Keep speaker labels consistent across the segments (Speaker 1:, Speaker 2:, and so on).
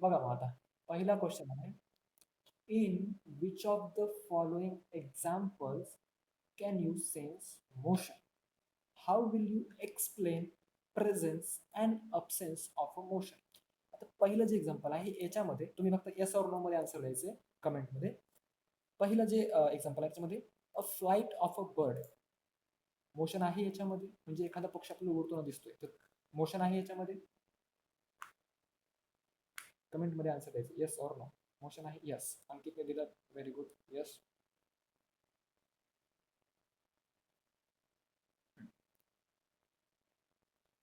Speaker 1: बघा मग आता पहिला क्वेश्चन आहे, in which of the following examples can you sense motion? How will you explain presence and absence of a motion? आता पहिलं जे एक्झाम्पल आहे याच्यामध्ये तुम्ही फक्त येस ऑर नो मध्ये आन्सर द्यायचे कमेंटमध्ये. पहिलं जे एक्झाम्पल आहे त्याच्यामध्ये a flight of a bird, motion आहे याच्यामध्ये, म्हणजे एखादा पक्षी आपल्याला उडताना दिसतोय तर मोशन आहे याच्यामध्ये. कमेंट मध्ये आन्सर द्यायचं येस ऑर नो. मोशन आहे यस. अंकितने दिलं, व्हेरी गुड, यस.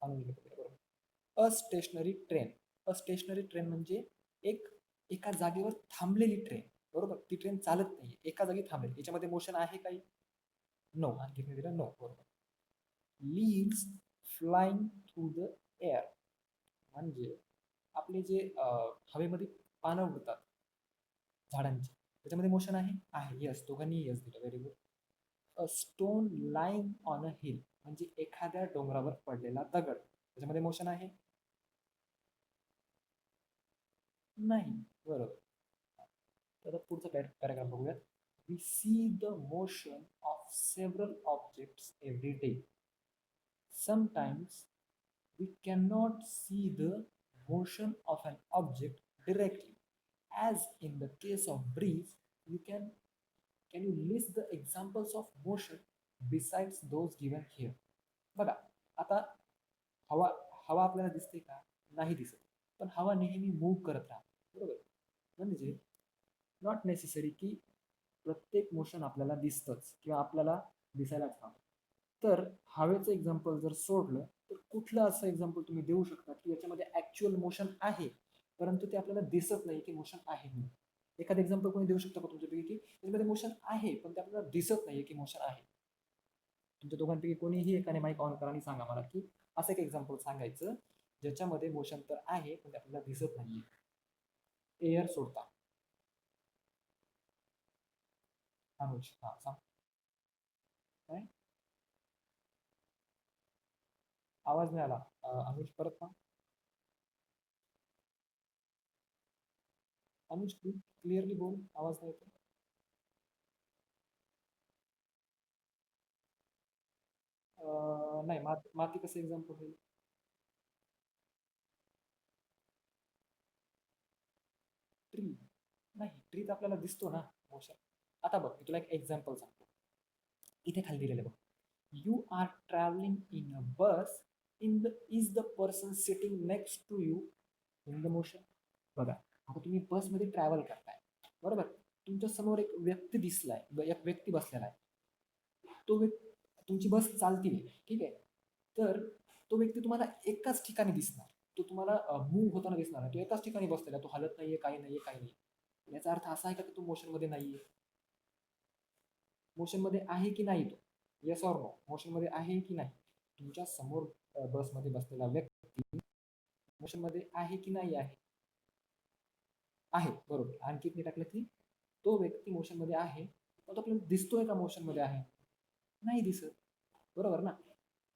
Speaker 1: बरोबर. अ स्टेशनरी ट्रेन. अ स्टेशनरी ट्रेन म्हणजे एक एका जागेवर थांबलेली ट्रेन. बरोबर, ती ट्रेन चालत नाही, एका जागी थांबलेली. याच्यामध्ये मोशन आहे काही? नो. अंकितने दिलं नो. बरोबर. Leaves flying through the air म्हणजे आपले जे हवेमध्ये पानं उडतात झाडांची, त्याच्यामध्ये मोशन आहे? आहे, यस. दोघांनी यस दिलं, very good. A stone lying on a hill म्हणजे एखाद्या डोंगरावर पडलेला दगड, त्याच्यामध्ये मोशन आहे? नाही. बरोबर. तर पुढचा पॅराग्राफ बघूयात. We see the motion of several objects every day. Sometimes we cannot see the motion of an object directly. As in the case of breeze, you can you list the examples of motion besides those given here? बघा आता हवा हवा आपल्याला दिसते का? नाही दिसत. पण हवा नेहमी मूव्ह करत राहते, बरोबर. म्हणजे नॉट नेसेसरी की प्रत्येक मोशन आपल्याला दिसतंच किंवा आपल्याला दिसायलाच हवं. तर हवेचं एक्झाम्पल जर सोडलं तर कुठलं असं एक्झाम्पल तुम्ही देऊ शकता की याच्यामध्ये ऍक्च्युअल मोशन आहे परंतु ते आपल्याला दिसत नाही की मोशन आहे म्हणून? एखादं एक्झाम्पल कोणी देऊ शकतो का तुमच्यापैकी की त्याच्यामध्ये मोशन आहे पण ते आपल्याला दिसत नाहीये की मोशन आहे? तुमच्या दोघांपैकी कोणीही एकाने माईक ऑन करा आणि सांगा मला की असं एक एक्झाम्पल सांगायचं ज्याच्यामध्ये मोशन तर आहे पण ते आपल्याला दिसत नाहीये एअर सोडता. अनुज, हा सांग. काय? आवाज नाही आला. अनुज परत सांग. अनुज क्लिअरली बोल, आवाज नाही येतो. नाही, माती कसं एक्झाम्पल होईल? ट्री. नाही, ट्री तर आपल्याला दिसतो ना मोशन. आता बघ मी तुला एक एक्झाम्पल सांगतो. इथे खाली दिलेलं बघ. You are travelling in a bus, is the person sitting next to you in the motion? बघा आता तुम्ही बसमध्ये ट्रॅव्हल करताय, बरोबर. तुमच्या समोर एक व्यक्ती दिसलाय, एक व्यक्ती बसलेला आहे. तो व्यक्ती, तुमची बस चालती, ठीक आहे. तर तो व्यक्ती तुम्हाला एकाच ठिकाणी दिसणार. तो तुम्हाला मूव्ह होताना दिसणार नाही. तो एकाच ठिकाणी बसलेला, तो हलत नाहीये, काही नाहीये, काही नाही. याचा अर्थ असा आहे का तो मोशन मध्ये नाहीये? मोशन मध्ये आहे की नाही तो? Yes or no. मोशन मध्ये आहे की नाही? तुमच्या समोर बसमध्ये बसलेला व्यक्ती मोशन मध्ये आहे की नाही आहे? आहे, बरोबर. आणखी मी टाकलं की तो व्यक्ती मोशन मध्ये आहे पण तो आपल्याला दिसतोय का मोशन मध्ये आहे? नाही दिसत, बरोबर ना.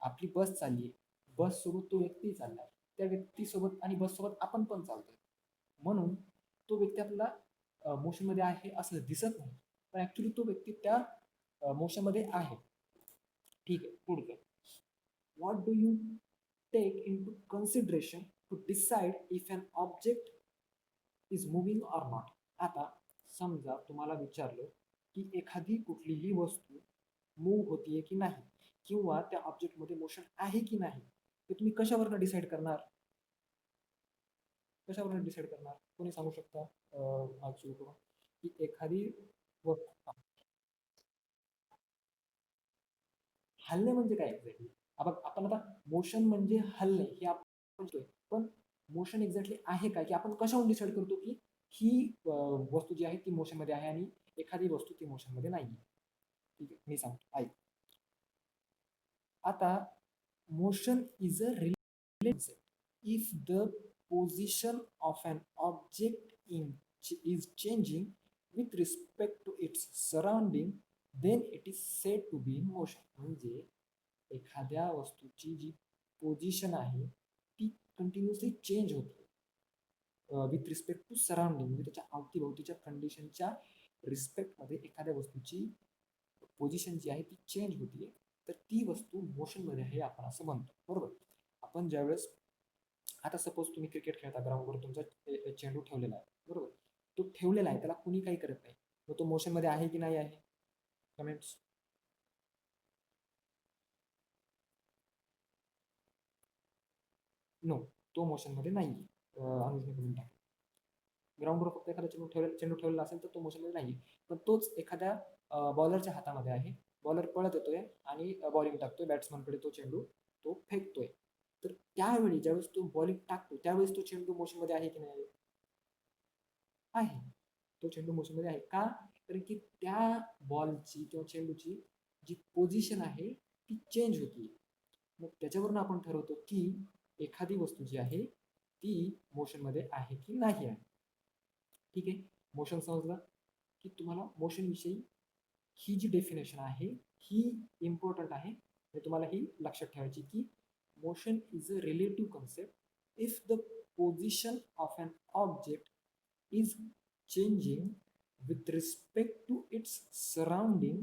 Speaker 1: आपली बस चालली, बस सोबत तो व्यक्ती चाललाय, त्या व्यक्तीसोबत आणि बस सोबत आपण पण चालतोय, म्हणून तो व्यक्ती आपल्याला मोशन मध्ये आहे असं दिसत नाही पण ऍक्च्युली तो व्यक्ती त्या मोशन मध्ये आहे. ठीक आहे, पुढचं. What do you take into consideration to decide if an object is moving or not? आता समजा तुम्हाला विचारलं की एखादी कुठलीही वस्तू मूव्ह होतीये की नाही किंवा त्या ऑब्जेक्ट मध्ये मोशन आहे की नाही, ते तुम्ही कशावरनं डिसाईड करणार? कशावरून डिसाईड करणार? कोणी सांगू शकता? आज सुरू करू की एखादी वस्तू हलणे म्हणजे काय एक्झॅक्टली? आपण आता मोशन म्हणजे हलणे हे आपण म्हणतोय, पण मोशन एक्झॅक्टली आहे काय, की आपण कशावरून डिसाईड करतो की ही वस्तू जी आहे ती मोशन मध्ये आहे आणि एखादी वस्तू ती मोशन मध्ये नाही? ठीक आहे, मी सांगतो ऐक. आता motion is a relative concept. If the position of an object is changing with respect to its surrounding, then it is said to be in motion. म्हणजे एखाद्या वस्तूची जी पोझिशन आहे ती कंटिन्युअसली चेंज होते विथ रिस्पेक्ट टू सराउंडिंग, म्हणजे त्याच्या अवतीभोवतीच्या कंडिशनच्या रिस्पेक्टमध्ये एखाद्या वस्तूची पोझिशन जी आहे ती चेंज होतीये, तर ती वस्तू मोशनमध्ये आहे आपण असं म्हणतो. बरोबर. आपण ज्यावेळेस आता सपोज तुम्ही क्रिकेट खेळता, ग्राउंडवर तुमचा चेंडू ठेवलेला आहे. बरोबर. तो ठेवलेला आहे, त्याला कुणी काही करत नाही, मग तो मोशनमध्ये आहे की नाही आहे? कमेंट्स. नो, तो मोशनमध्ये नाही. अनुजने करून टाकलं. ग्राउंडवर फक्त एखादा चेंडू ठेवलेला असेल तर तो मोशनमध्ये नाही, पण तोच एखाद्या बॉलरच्या हातामध्ये आहे. बॉलर पळत येतोय आणि बॉलिंग टाकतोय, बॅट्समनकडे तो चेंडू तो फेकतोय. तर त्यावेळी ज्यावेळेस तो बॉलिंग टाकतो त्यावेळेस तो चेंडू मोशनमध्ये आहे की नाही? आहे. तो चेंडू मोशनमध्ये आहे का? कारण की त्या बॉलची किंवा चेंडूची जी पोझिशन आहे ती चेंज होती. मग त्याच्यावरून आपण ठरवतो की एखादी वस्तू जी आहे ती मोशनमध्ये आहे की नाही आहे. ठीक आहे. मोशन समजलं की तुम्हाला मोशन विषयी ही जी डेफिनेशन आहे ही इम्पॉर्टंट आहे, आणि तुम्हाला ही लक्षात ठेवायची की motion is a relative concept if the position of an object is changing with respect to its surrounding,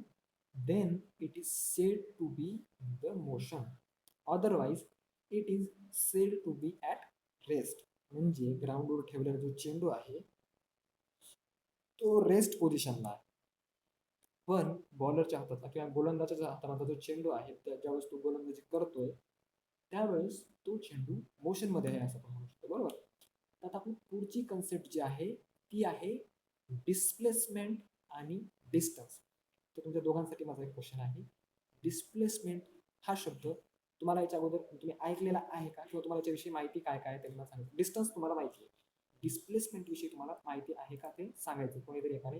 Speaker 1: then it is said to be the motion. Otherwise, it is said to be at rest. म्हणजे ग्राउंडवर ठेवलेला जो चेंडू आहे तो rest पोझिशनला आहे. पण बॉलरच्या हातातला किंवा गोलंदाजाच्या हातामधला जो चेंडू आहे, ज्यावेळेस तो गोलंदाजी करतोय त्यावेळेस तो चेंडू मोशनमध्ये आहे असं आपण म्हणू शकतो. बरोबर. तर आता आपली पुढची कन्सेप्ट जी आहे ती आहे डिस्प्लेसमेंट आणि डिस्टन्स. तर तुमच्या दोघांसाठी माझा एक क्वेश्चन आहे. डिस्प्लेसमेंट हा शब्द तुम्हाला याच्या अगोदर तुम्ही ऐकलेला आहे का, किंवा तुम्हाला याच्याविषयी माहिती काय काय ते मला सांगितलं. डिस्टन्स तुम्हाला माहिती आहे, डिस्प्लेसमेंट विषयी तुम्हाला माहिती आहे का ते सांगायचं. कोणीतरी एकाने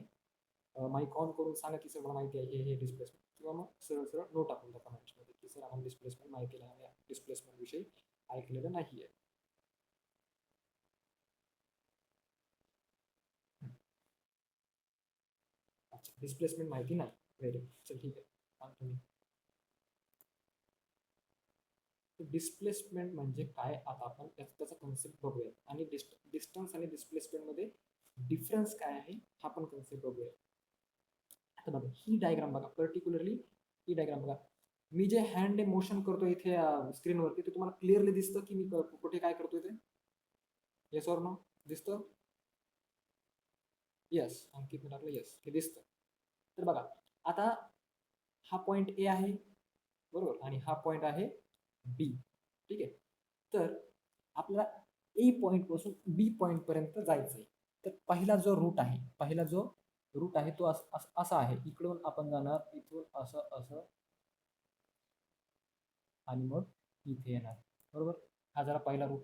Speaker 1: माईक ऑन करून सांगा की सर मला माहिती आहे हे डिस्प्लेसमेंट, किंवा मग सरळ सरळ नो टाकून द्या कमेंट्समध्ये की सर आम्हाला डिस्प्लेसमेंट माहिती नाही, डिस्प्लेसमेंट विषयी ऐकलेलं नाहीये. अच्छा, डिस्प्लेसमेंट माहिती नाही. Very good. चल ठीक आहे, सांगतो मी. डिस्प्लेसमेंट म्हणजे काय, आता आपण त्याचा कन्सेप्ट बघूया, आणि डिस्टन्स आणि डिस्प्लेसमेंट मध्ये डिफरन्स काय आहे हा पण कन्सेप्ट बघूया. आता बघा ही डायग्राम बघा, पर्टिक्युलरली ही डायग्राम बघा. मी जे हँड मोशन करतो इथे स्क्रीनवरती, ते तुम्हाला क्लिअरली दिसतं की मी कुठे काय करतोय ते? Yes or no? दिसतं? येस. अंकित टाकलं येस, हे दिसतं. तर बघा आता हा पॉइंट ए आहे, बरोबर, आणि हा पॉइंट आहे बी. ठीक आहे. तर आपल्याला ए पॉइंट पासून बी पॉइंट पर्यंत जायचंय. तर पहिला जो रूट आहे, तो असा आहे. इकडून आपण जाणार, इथून असं असं, आणि मग इथे येणार. बरोबर. हा झाला पहिला रूट.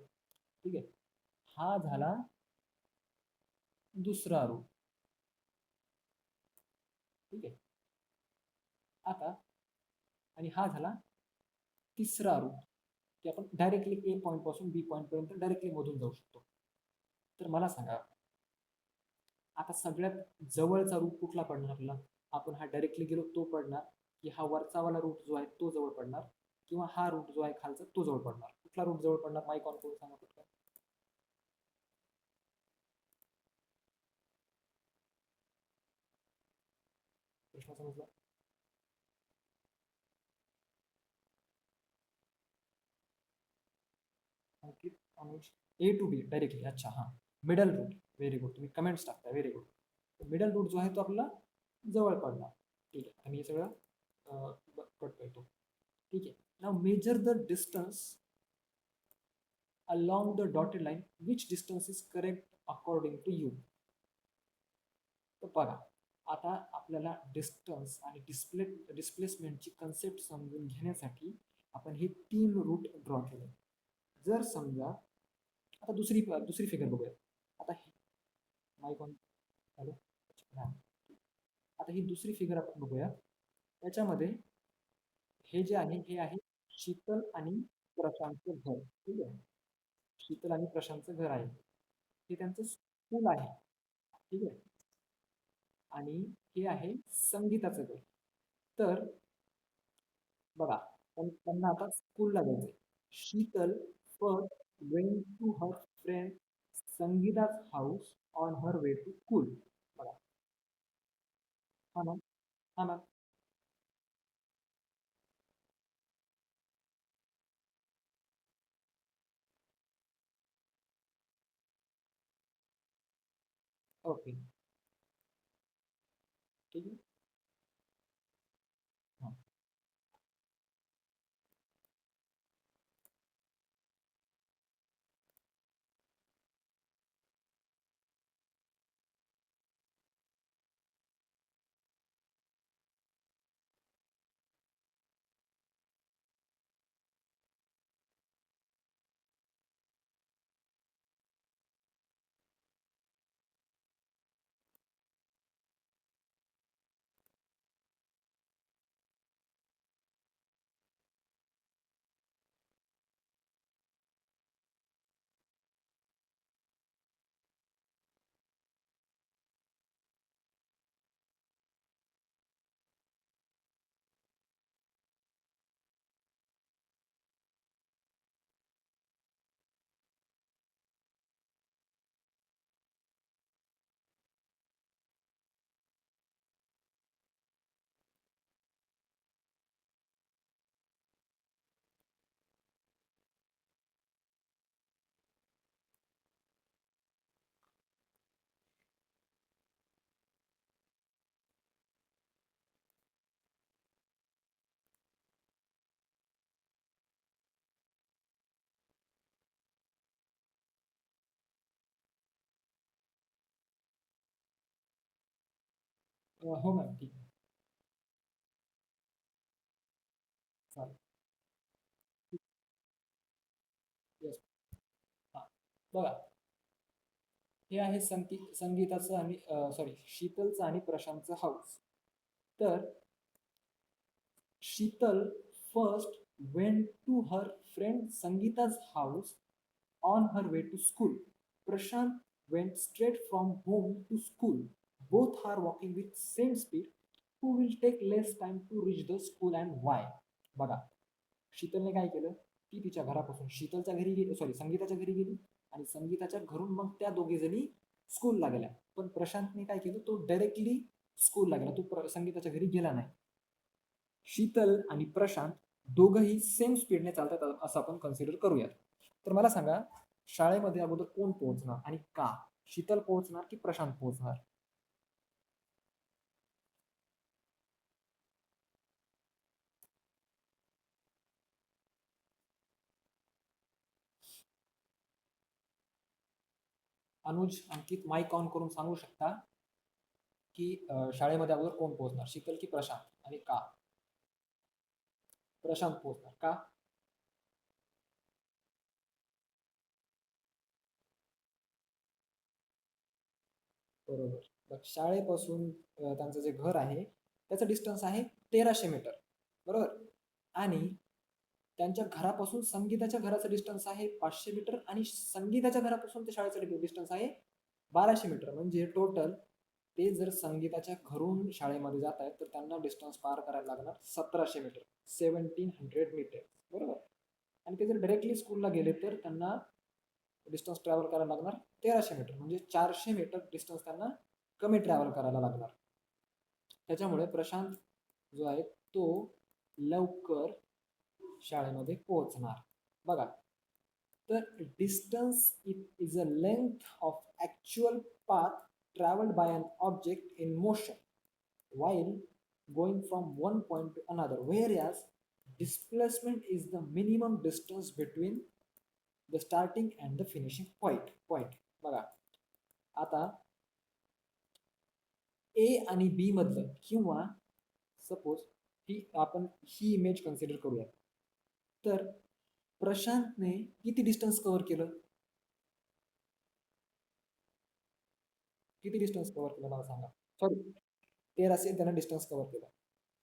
Speaker 1: ठीक आहे. हा झाला दुसरा रूट. ठीक आहे. आता आणि हा झाला तिसरा रूट, की आपण डायरेक्टली ए पॉइंट पासून बी पॉइंट पर्यंत डायरेक्टली मधून जाऊ शकतो. तर मला सांगा आता सगळ्यात जवळचा रूट कुठला पडणार आपल्याला? आपण हा डायरेक्टली गेलो तो पडणार, की हा वरचावाला रूट जो आहे तो जवळ पडणार, किंवा हा रूट जो आहे खालचा तो जवळ पडणार? कुठला रूट जवळ पडणार? माईक ऑन करून सांगा पटकन. प्रश्न समजला? Ankit, Anuj, A to B directly. अच्छा, हा मिडल रूट. व्हेरी गुड, तुम्ही कमेंट्स टाकताय, व्हेरी गुड. मिडल रूट जो आहे तो आपल्याला जवळ पडणार. ठीक आहे, आणि हे सगळं कट करतो. ठीक आहे. नाव measure the distance along the dotted line, which distance is correct according to you? तर बघा आता आपल्याला डिस्टन्स आणि डिस्प्लेसमेंटची कन्सेप्ट समजून घेण्यासाठी आपण हे तीन रूट ड्रॉ केले. जर समजा आता दुसरी फिगर बघूया. आता माईक ऑन. हॅलो. आता ही दुसरी फिगर आपण बघूया. त्याच्यामध्ये हे जे आहे हे आहे शीतल आणि प्रशांतचं घर. ठीक आहे. शीतल आणि प्रशांतचं घर आहे, हे त्यांचं स्कूल आहे. ठीक आहे. आणि हे आहे संगीताचं घर. तर बघा त्यांना आता स्कूलला जायचंय. Sheetal first went to her friend Sangeeta's house on her way to school. बघा. हा मॅम. हा मॅम. ओके. ठीक आहे. हा. हो मॅम, ठीक आहे. चालेल. येस. हा. बघा, हे आहे संगीताचं आणि सॉरी शीतलचं आणि प्रशांतचं हाऊस. तर Sheetal first went to her friend Sangeeta's house on her way to school. Prashant went straight from home to school. Both are walking with same speed. Who will take less time to reach the school and why? बघा, शीतलने काय केलं? ती तिच्या घरापासून शीतलच्या घरी गेली, sorry संगीताच्या घरी गेली आणि संगीताच्या घरून मग त्या दोघी जणी स्कूलला गेल्या. पण प्रशांतने काय केलं? तो डायरेक्टली स्कूलला गेला. तो संगीताच्या घरी गेला नाही. शीतल आणि प्रशांत दोघंही सेम स्पीडने चालतात असं आपण कन्सिडर करूयात. तर मला सांगा, शाळेमध्ये अगोदर कोण पोहोचणार आणि का? शीतल पोहोचणार की प्रशांत पोहोचणार? अनुज, अंकित माईक ऑन करून सांगू शकता की शाळेमध्ये अगोदर कोण पोहोचणार, शीतल की प्रशांत, आणि का? प्रशांत पोहोचणार का? बरोबर. तर शाळेपासून त्यांचं जे घर आहे त्याचं डिस्टन्स आहे 1300 मीटर, बरोबर. आणि त्यांच्या घरापासून संगीताच्या घराचं डिस्टन्स आहे 500 मीटर आणि संगीताच्या घरापासून ते शाळेचं डिस्टन्स आहे 1200 मीटर. म्हणजे टोटल ते जर संगीताच्या घरून शाळेमध्ये जात आहेत तर त्यांना डिस्टन्स पार करायला लागणार 1700 मीटर, 1700 मीटर, बरोबर. आणि ते जर डायरेक्टली स्कूलला गेले तर त्यांना डिस्टन्स ट्रॅव्हल करायला लागणार 1300 मीटर, म्हणजे 400 मीटर डिस्टन्स त्यांना कमी ट्रॅव्हल करायला लागणार. त्याच्यामुळे प्रशांत जो आहे तो लवकर शाळेमध्ये पोहोचणार. बघा, तर distance is a length of actual path travelled by an object in motion while going from one point to another, whereas displacement is the minimum distance between the starting and the finishing point. बघा, आता ए आणि बी मधलं, किंवा suppose ही image consider करूया. तर प्रशांतने किती distance cover केलं? किती डिस्टन्स कव्हर केलं मला सांगा. सॉरी, 1300 त्यानं डिस्टन्स कव्हर केलं.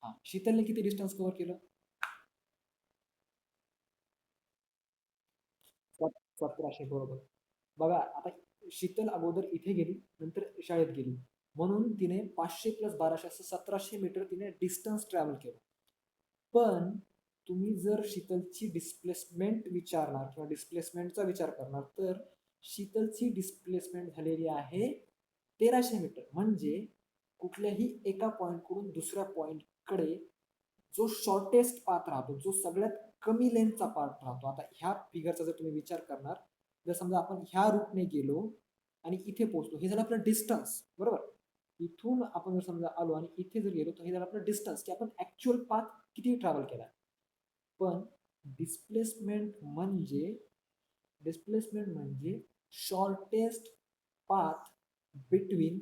Speaker 1: हा, शीतलने किती डिस्टन्स कव्हर केलं? 1700, बरोबर. बघा, आता शीतल अगोदर इथे गेली, नंतर शाळेत गेली, म्हणून तिने 500 + 1200 असं 1700 मीटर तिने डिस्टन्स ट्रॅव्हल केलं. पण तुम्ही जर शीतलची डिस्प्लेसमेंट विचारणार किंवा डिस्प्लेसमेंटचा विचार करणार तर शीतलची डिस्प्लेसमेंट झालेली आहे 1300 मीटर. म्हणजे कुठल्याही एका पॉइंटकडून दुसऱ्या पॉइंटकडे जो शॉर्टेस्ट पाथ राहतो, जो सगळ्यात कमी लेंथचा पाथ राहतो. आता ह्या फिगरचा जर तुम्ही विचार करणार, जर समजा आपण ह्या रूटने गेलो आणि इथे पोहोचलो, हे झालं आपलं डिस्टन्स, बरोबर. इथून आपण जर समजा आलो आणि इथे जर गेलो तर हे झालं आपलं डिस्टन्स, की आपण ऍक्च्युअल पाथ किती ट्रॅव्हल केला. पण डिस्प्लेसमेंट म्हणजे shortest path between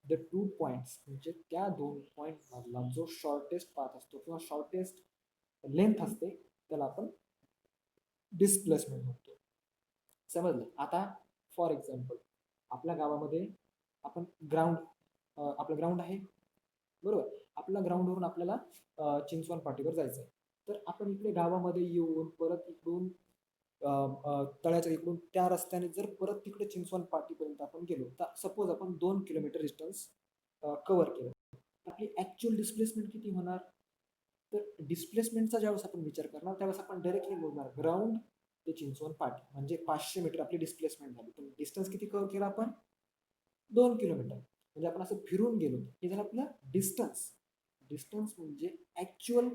Speaker 1: the two points, म्हणजे त्या दोन पॉइंट मधला जो शॉर्टेस्ट पाथ असतो किंवा शॉर्टेस्ट लेंथ असते त्याला आपण डिस्प्लेसमेंट म्हणतो. समजलं. आता फॉर एक्झाम्पल आपल्या गावामध्ये आपण आपलं ग्राउंड आहे, बरोबर. आपल्या ग्राउंडवरून आपल्याला चिंचवण पाटीवर जायचं आहे. तर आपण इकडे गावामध्ये येऊन परत इकडून तळ्याच्या इकडून त्या रस्त्याने जर परत तिकडे चिंचवण पाटीपर्यंत आपण गेलो, तर सपोज आपण 2 किलोमीटर डिस्टन्स कव्हर केलं, आपली ऍक्च्युअल डिस्प्लेसमेंट किती होणार. तर डिस्प्लेसमेंटचा ज्यावेळेस आपण विचार करणार त्यावेळेस आपण डायरेक्टली बोलणार ग्राउंड ते चिंचवण पाटी, म्हणजे 500 मीटर आपली डिस्प्लेसमेंट झाली. पण डिस्टन्स किती कव्हर केला आपण, 2 किलोमीटर. म्हणजे आपण असं फिरून गेलो, हे झालं आपलं डिस्टन्स. डिस्टन्स म्हणजे actual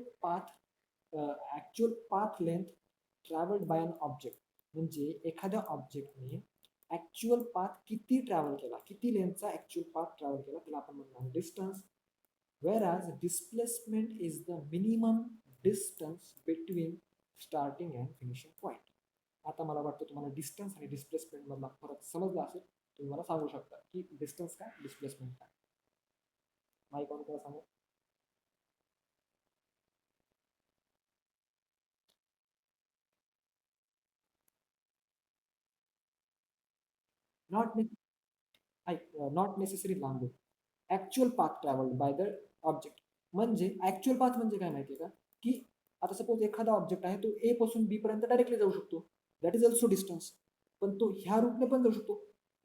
Speaker 1: path length travelled by an object. म्हणजे एखाद्या ऑब्जेक्टने ऍक्च्युअल पाथ किती ट्रॅव्हल केला, किती लेंथचा ऍक्च्युअल पाथ ट्रॅव्हल केला, त्याला आपण म्हणणार distance. Whereas displacement is the minimum distance between starting and finishing point. आता मला वाटतं तुम्हाला डिस्टन्स आणि डिस्प्लेसमेंट मधला फरक समजला असेल. तुम्ही मला सांगू शकता की डिस्टन्स काय, डिस्प्लेसमेंट काय. माईक ऑन करा, सांगू. नॉट नेसेसरी लांबून, actual path travelled by the object. म्हणजे ऍक्च्युअल पाथ म्हणजे काय माहितीये का, की आता सपोज एखादा ऑब्जेक्ट आहे, तो ए पासून बी पर्यंत डायरेक्टली जाऊ शकतो, दॅट इज ऑल्सो डिस्टन्स. पण तो ह्या रूटने पण जाऊ शकतो,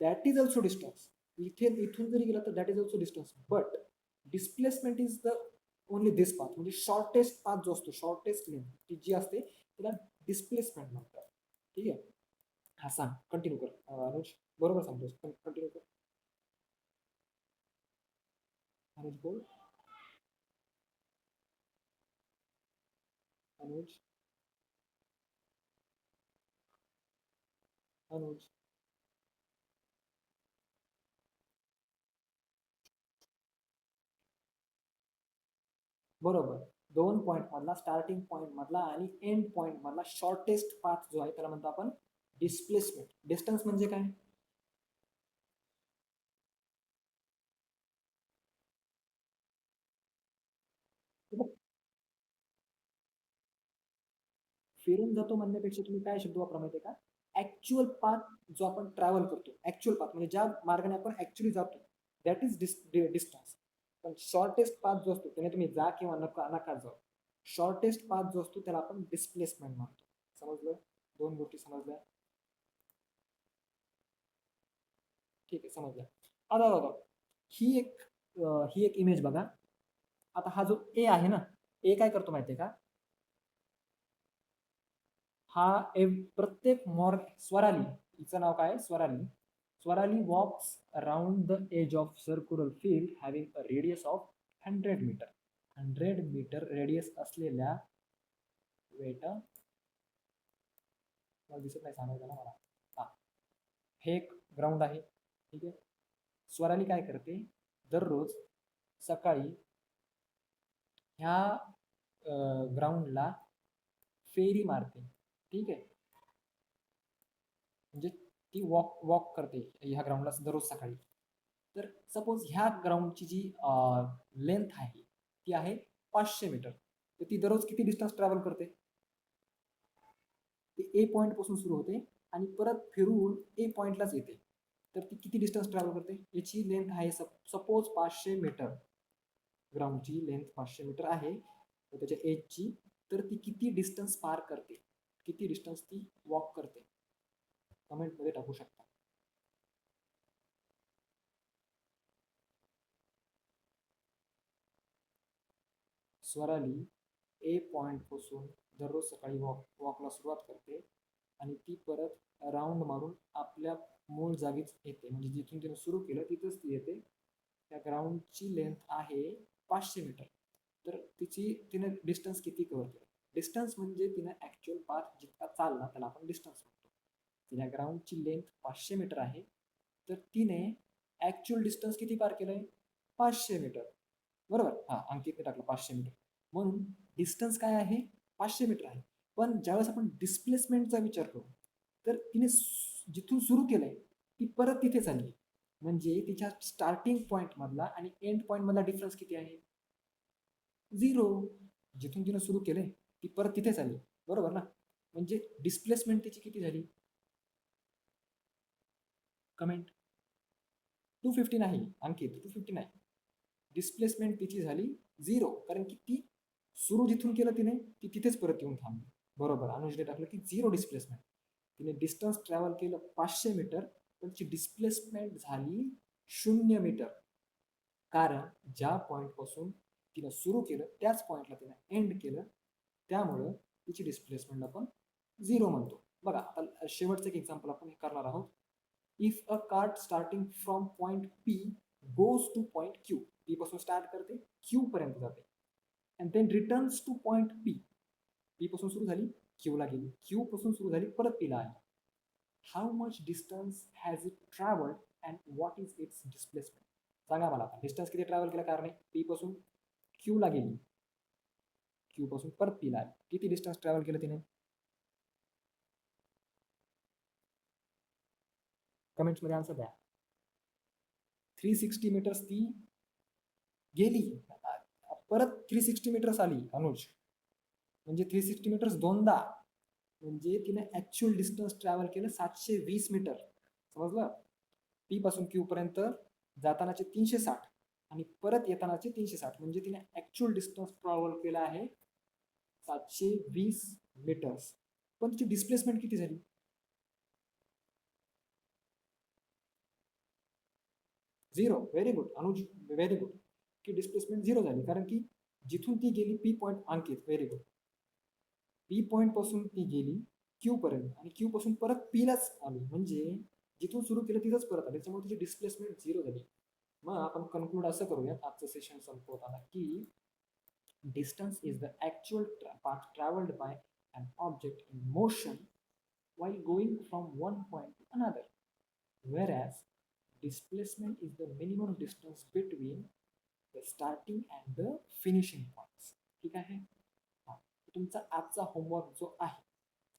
Speaker 1: दॅट इज ऑल्सो डिस्टन्स. इथून जरी गेला तर that is also distance. But displacement is the only this path, म्हणजे शॉर्टेस्ट पाथ जो असतो, शॉर्टेस्ट लेंथ ती जी असते त्याला डिस्प्लेसमेंट म्हणतात. ठीक आहे. हा सांग, कंटिन्यू कर अनुज. बरोबर सांगतोस, कंटिन्यू कर अनुज. बोल अनुज. अनुज. बरोबर. 2 पॉइंट मधला, स्टार्टिंग पॉइंट मधला आणि एंड पॉइंट मधला शॉर्टेस्ट पाथ जो आहे त्याला म्हणतो आपण डिस्प्लेसमेंट. डिस्टन्स म्हणजे काय, फिरून जातो म्हणण्यापेक्षा तुम्ही काय शब्द वापरा माहितीये का, ऍक्च्युअल पाथ जो आपण ट्रॅव्हल करतो, ऍक्च्युअल पाथ म्हणजे ज्या मार्गाने आपण ऍक्च्युअली जातो, दॅट इज डिस्टन्स. पण शॉर्टेस्ट पाथ जो असतो त्याने तुम्ही जा किंवा नका नका जाऊ, शॉर्टेस्ट पाथ जो असतो त्याला आपण डिस्प्लेसमेंट म्हणतो. समजलं, दोन गोष्टी समजल्या. ठीक आहे, समजलं. आता बघा, ही एक ही एक इमेज बघा. आता हा जो ए आहे ना, ए काय करतो माहितीये का, हा प्रत्येक स्वराली, हिचं नाव काय, Swarali. Swarali walks around the edge of circular field having a radius of 100 metre. 100 metre radius असलेल्या, वेट, मला दिसत नाही सांगायचं ना मला. हा, हे एक ग्राउंड आहे, ठीक आहे. स्वराली काय करते, दररोज सकाळी ह्या ग्राउंडला फेरी मारते, ठीक आहे. म्हणजे ती वॉक वॉक करते ह्या ग्राउंडला दररोज सकाळी. तर सपोज ह्या ग्राउंडची जी लेंथ आहे ती आहे 500 मीटर. तर ती दररोज किती डिस्टन्स ट्रॅव्हल करते, ती ए पॉइंट पासून सुरू होते आणि परत फिरून ए पॉइंटलाच येते. तर ती किती डिस्टन्स ट्रॅव्हल करते, याची लेंथ आहे सपोज 500 मीटर. ग्राउंडची लेंथ 500 मीटर आहे त्याच्या एजची. तर ती किती डिस्टन्स पार करते, किती डिस्टन्स ती वॉक करते, कमेंट मध्ये टाकू शकता. स्वराली ए पॉइंट पासून दररोज सकाळी वॉकला सुरुवात करते आणि ती परत राऊंड मारून आपल्या मूळ जागीच येते, म्हणजे जिथून तिने सुरू केलं तिथंच ती येते. त्या ग्राउंडची लेंथ आहे 500 मीटर. तर तिने डिस्टन्स किती कव्हर केलं? डिस्टन्स म्हणजे तिने ऍक्च्युअल पाथ जितका चालला त्याला आपण डिस्टन्स म्हणतो. तिने ग्राउंडची लेंथ 500 मीटर आहे, तर तिने ऍक्च्युअल डिस्टन्स किती पार केलंय? 500 मीटर. बरोबर, हा अंकितने टाकलं 500 मीटर. म्हणून डिस्टन्स काय आहे? 500 मीटर आहे. पण ज्यावेळेस आपण डिस्प्लेसमेंटचा विचार करू, तर तिने जिथून सुरू केलंय ती परत तिथेच आली, म्हणजे तिच्या स्टार्टिंग पॉइंट मधला आणि एंड पॉइंट मधला डिफरन्स किती आहे? 0. जिथून तिने सुरू केलंय ती परत तिथेच आली, बरोबर ना? म्हणजे डिस्प्लेसमेंट तिची किती झाली? कमेंट. 250 नाही अंकित, 250 नाही. डिस्प्लेसमेंट तिची झाली 0, कारण की ती सुरू जिथून केलं तिने ती तिथेच परत येऊन थांबली. बरोबर, अनुजने टाकलं की 0 डिस्प्लेसमेंट. तिने डिस्टन्स ट्रॅव्हल केलं 500 मीटर, पण तिची डिस्प्लेसमेंट झाली 0 मीटर. कारण ज्या पॉइंट पासून तिने सुरू केलं त्याच पॉइंटला तिने एंड केलं, त्यामुळं तिची डिस्प्लेसमेंट आपण 0 म्हणतो. बघा, आता शेवटचं एक एक्झाम्पल आपण हे करणार आहोत. If a cart starting from point P goes to point Q, P पासून स्टार्ट करते क्यू पर्यंत जाते, and then returns to point P. P पासून सुरू झाली क्यू ला गेली, क्यू पासून सुरू झाली परत पी ला आली. How much distance has it travelled and what is it's displacement? सांगा मला आता, डिस्टन्स किती ट्रॅव्हल केला? कारण पी पासून क्यू ला गेली, क्यू पासून परत पी ला आली, किती डिस्टन्स ट्रॅव्हल केलं तिने? कमेंट्स मध्ये आन्सर द्या. 360 मीटर्स ती गेली, परत 360 मीटर्स आली अनुज, म्हणजे 360 मीटर्स दोनदा, म्हणजे तिने ऍक्च्युअल डिस्टन्स ट्रॅव्हल केलं 720 मीटर. समजलं? पी पासून क्यू पर्यंत जातानाचे 360 आणि परत येतानाचे 360, म्हणजे तिने ऍक्च्युअल डिस्टन्स ट्रॅव्हल केला आहे 720 मीटर्स. पण तिची डिस्प्लेसमेंट किती झाली? 0. Very good Anuj, very good, की डिस्प्लेसमेंट 0 झाली, कारण की जिथून ती गेली पी पॉइंट, अंकित व्हेरी गुड, पी पॉइंट पासून ती गेली क्यू पर्यंत आणि क्यू पासून परत पी लाच आली, म्हणजे जिथून सुरू केलं तिथंच परत आली, त्याच्यामुळे तिची डिस्प्लेसमेंट 0 झाली. मग आपण कन्क्लूड असं करूया आजचं सेशन संपवताना, की distance is the actual path traveled by an object in motion while going from one point to another, whereas displacement is the minimum distance between the starting and the finishing points. ठीक आहे? तुमचा आजचा homework जो आहे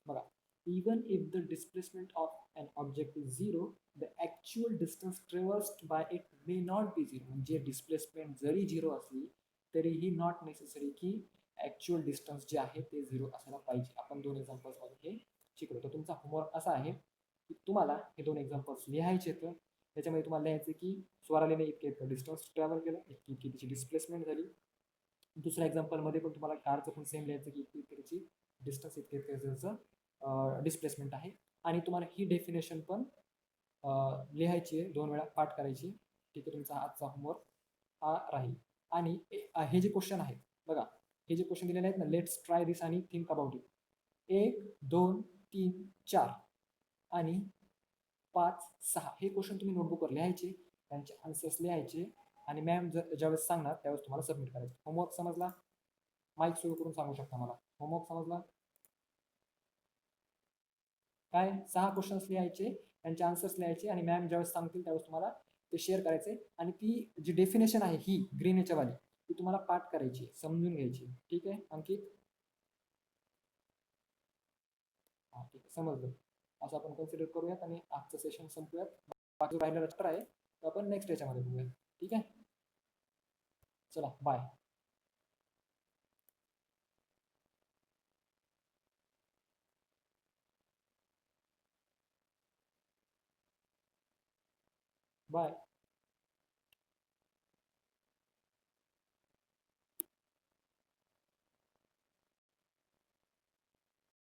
Speaker 1: बघा, even if the displacement of an object is 0, the actual distance traversed by it may not be 0. म्हणजे displacement जरी 0 असली तरीही नॉट नेसेसरी की ऍक्च्युअल डिस्टन्स जे आहे ते 0 असायला पाहिजे. आपण 2 एक्झाम्पल्स मध्ये हे शिकलो. तर तुमचा होमवर्क असा आहे की तुम्हाला हे 2 एक्झाम्पल्स लिहायचे. तर त्याच्यामध्ये तुम्हाला लिहायचं की स्वरालीने इतके डिस्टन्स ट्रॅव्हल केलं, इतकी तिची डिस्प्लेसमेंट झाली. दुसऱ्या एक्झाम्पल मध्ये पण तुम्हाला कारचं पण सेम लिहायचं की इतकी त्याची डिस्टन्स, इतके त्याचं डिस्प्लेसमेंट आहे. आणि तुम्हाला ही डेफिनेशन पण लिहायची आहे, 2 वेळा पाठ करायची. ठीक आहे, तुमचा आजचा होमवर्क हा राहील. आणि हे जे क्वेश्चन आहेत बघा, हे जे क्वेश्चन दिलेले आहेत ना, लेट्स ट्राय दिस आणि थिंक अबाउट इट, 1, 2, 3, 4 आणि 5, 6 हे क्वेश्चन तुम्ही नोटबुकवर लिहायचे, त्यांचे आन्सर्स लिहायचे आणि मॅम ज्यावेळेस सांगणार त्यावेळेस तुम्हाला सबमिट करायचं. होमवर्क समजला? माईक सुरू करून सांगू शकता मला, होमवर्क समजला काय? 6 क्वेश्चन्स लिहायचे, त्यांचे आन्सर्स लिहायचे आणि मॅम ज्यावेळेस सांगतील त्यावेळेस तुम्हाला ते शेअर करायचे. आणि ती जी डेफिनेशन आहे ही ग्रीन याच्यावाली, ती तुम्हाला पाठ करायची, समजून घ्यायची. ठीक आहे अंकित? हा ठीक आहे, समजलं. असं आपण कन्सिडर करूयात आणि आजचं सेशन संपूयात. बाकी राहिलेला चॅप्टर आहे तर आपण नेक्स्ट याच्यामध्ये बघूया. ठीक आहे, चला बाय. बाय.